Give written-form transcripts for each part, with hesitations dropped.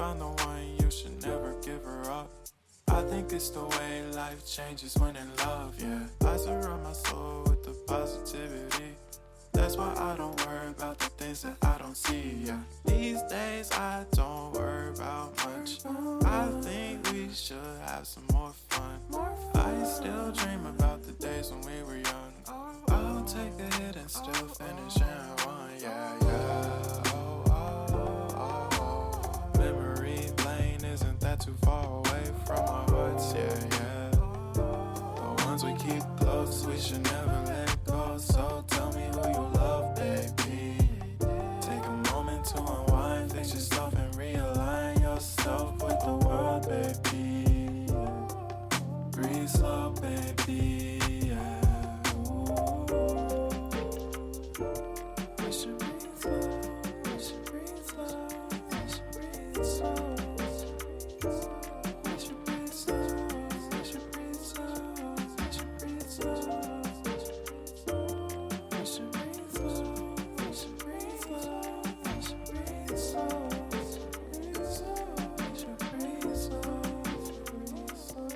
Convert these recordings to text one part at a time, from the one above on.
found the one, you should never give her up. I think it's the way life changes when in love, yeah. I surround my soul with the positivity. That's why I don't worry about the things that I don't see, yeah. These days I don't worry about much. I think we should have some more fun. I still dream about the days when we were young. I'll take a hit and still finish in one, yeah, yeah. Oh, oh, oh, oh. Memory lane isn't that too far away from our hearts, yeah, yeah. The ones we keep close, we should never let go. So tell me who you love, baby. Take a moment to unwind, fix yourself and realign yourself with the world, baby. Breathe slow, baby, yeah. We should breathe slow, we should breathe slow, we should breathe slow. We should breathe slow, we should breathe slow, we should breathe slow. We should breathe slow, we should breathe slow, we should breathe slow, we should breathe slow, we should breathe slow.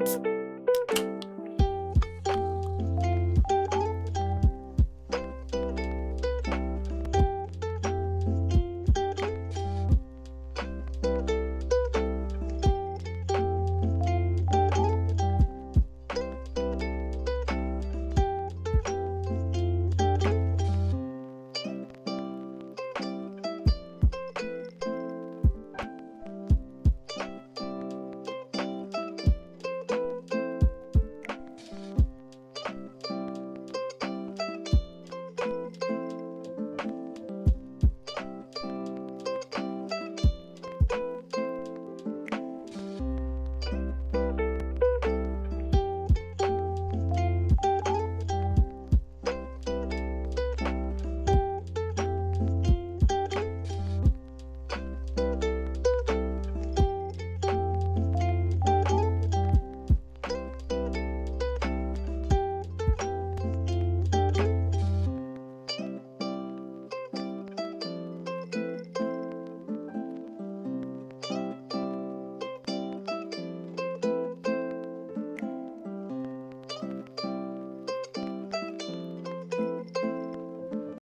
you.